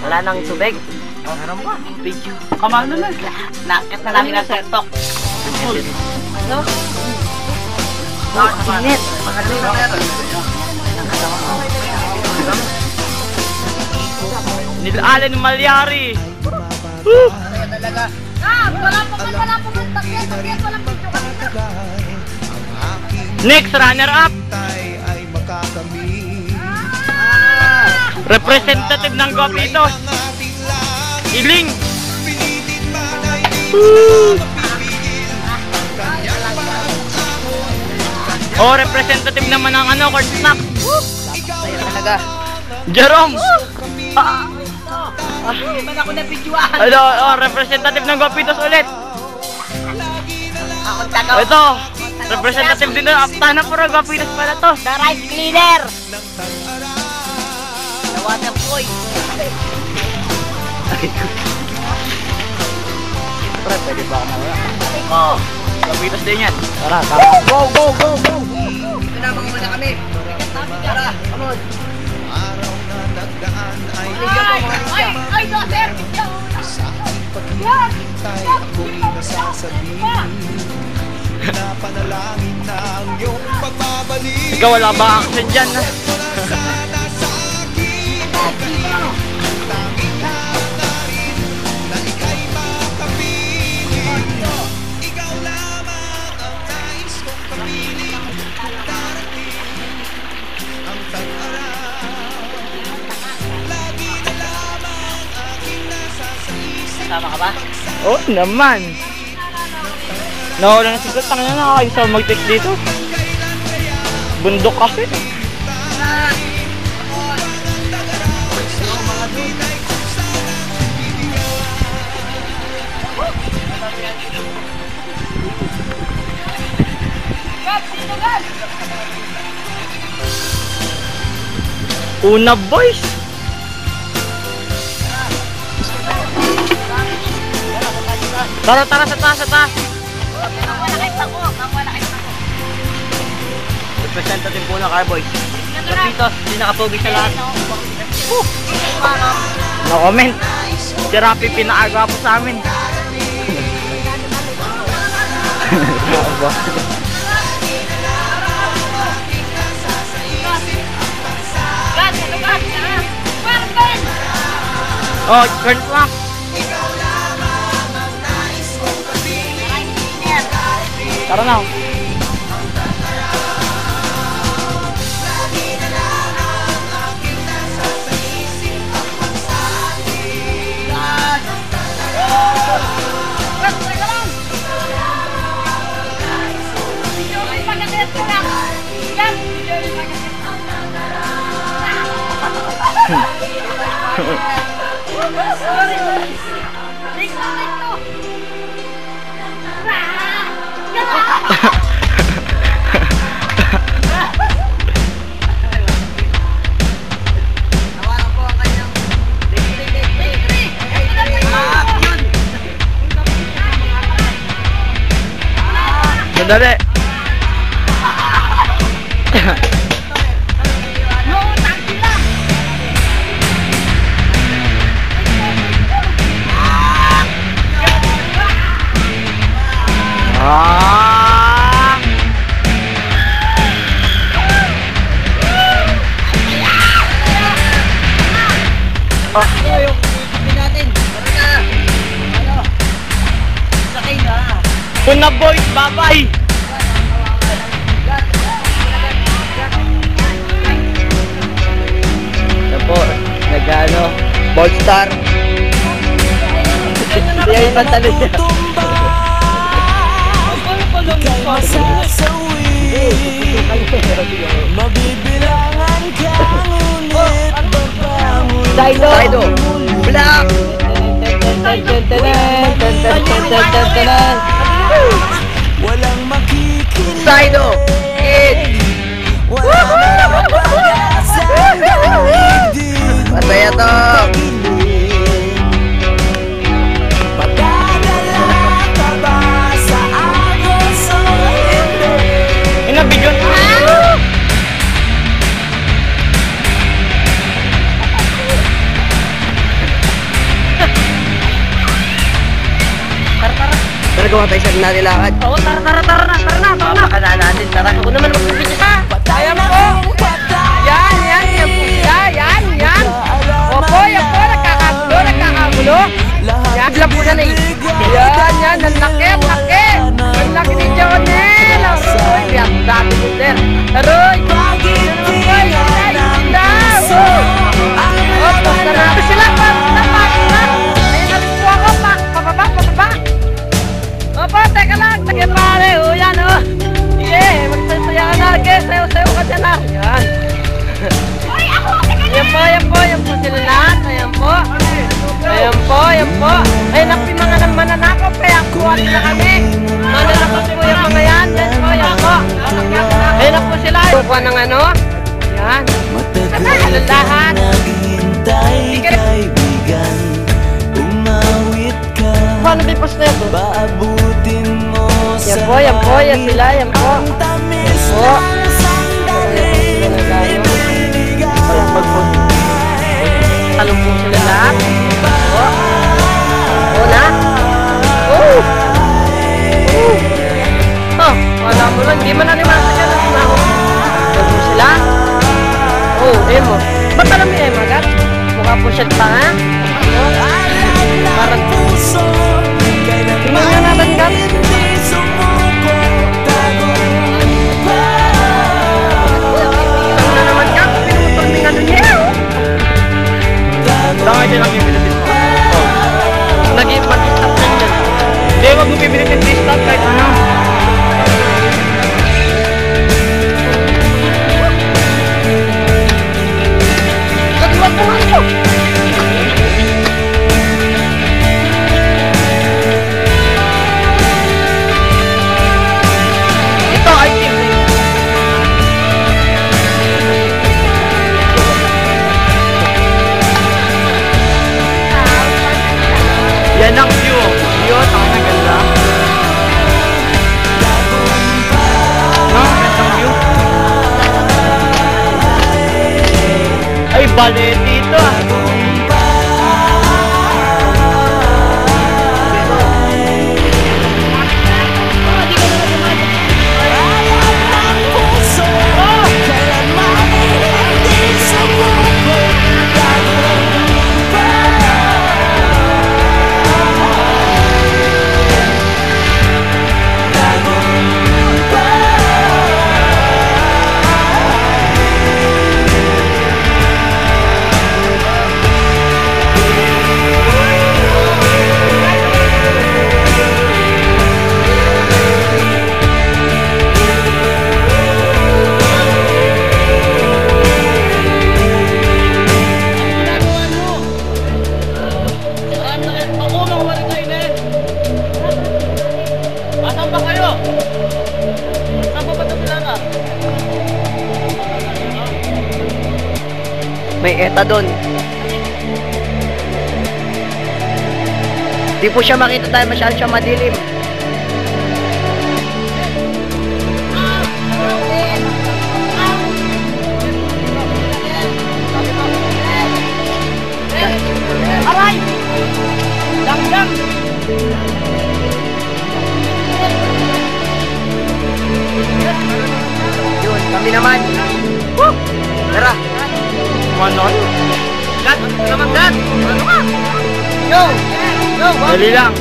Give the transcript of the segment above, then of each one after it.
Wala nang tubig. Meron ba? Video. Kamano na. Nakit na namin ang TikTok. No? Init. Nilaala ni Malyari. Talaga. Wala pa man. Takyat, walang video kanina. Next, runner-up. Representative ng Guapitos. Iling. Oh, representative naman ng ano, corn snack. Talaga. Jerome. Hindi man ako na-videoan. Ano, oh, representative ng Guapitos ulit. Ako tagaw. Ito, representative din na. Aptana puro Guapitos pala to. The rice cleaner. The water boy. Pre, pwede ba ako mawala? Oh. Guapitos din yan. Tara. Go. Dito na mga muna kami. Tara, come on. Ay, daughter! Yan! Ikaw wala ba action dyan? Kasama ka ba? Oo naman. Nawala na siguro. Tangin na nakakayos ako mag-take dito. Bundok kasi. Una boys. Tara sa taas. Representative po ng Carboys. Guapitos, hindi nakapugis sa lahat. No comment. Si Rapi pinaagawa po sa amin. Oh, turn back. Tara na. Sandali. Yung natin. Ano? Sakay na. Una boys, bye-bye. Ito po, nag-ano, Ball Star. Hindi yung pantalo niya. Mabibilangan ka ngunit babangon. Saido. Black. Walang makikinig. Saido. Kid. Walang mapag-asa ng daigdig. Masaya to. Padadala ka ba sa agos o hindi? Inabigyan. gawa tayo sa nilakad. Oo, tara na. Baka na natin, tara. Ako naman magbibigay ka. Ayan po. Yan po sila. Yan. Opo, yan po. Nagkakagulo. Yan, bigla po na na Yan. Ang laki. Ang laki ni Jonel. Aroy, yan. Dami po, sir. Aroy. Opo, sarap sila. Ayun na po ako. Pababa. Opo, teka lang. Tagyan pare. O, yan o. Yeah, magsasaya ka na. Okay, sayo ka dyan na. Yan. Yan po sila lahat. Ayan po. Ayun na po yung mga mananakaw. Kaya kuha nila kami. Mananakaw po yung mga yan. Yan po. Ayun na po sila. Kuha ng ano. Yan. Sila lahat. Naghihintay kaibigan, umawit ka. Paano ba yung post na ito? Paabutin mo sa Yan po. Yan sila. Yan po. ang tamis Po. ng sandali. Talong po sila lahat. Una. Wala mo lang. Di man nalimasa ka na ako. Yan po sila. Emo. Ba't alam mo yung Emo agad? Mukha po siya tanga. Parang puso, kailan di man nga natanggap. hindi sumuko, Ano na naman ka? Pinutol ng ano niya. Bakit yun ang pipilitin mo? Naging mag-stop na yun. Hindi, wag mo pipilitin si stop kahit ano. Nagluwag mo nga ito. Ito ay team. Yan ang view. View, ang maganda. No, gandang view. Ay, bale dito ah. Asan ba kayo? Saan pa ba ito pinaka? May ETA doon. Di po siya makita tayo, masyado siya madilim. Aray! Dang! Yun, kami naman. Woo! Tara! Manon? Gat! Naman, Gat! Ano ka? Yo! Dali lang.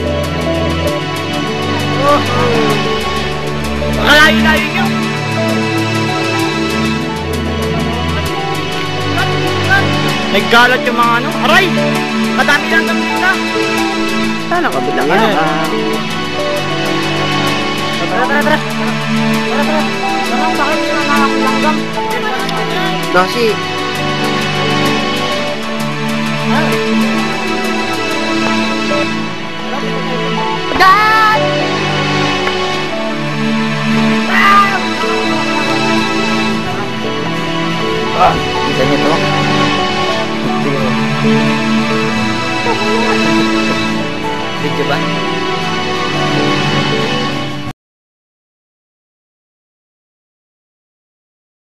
Makalayo-layo nyo. Naggalat yung mga ano. Aray! Kadami lang kami na. Sana kabilang Ano yan? Tara. Nasi. Dad! Kita niyo to? Video ba?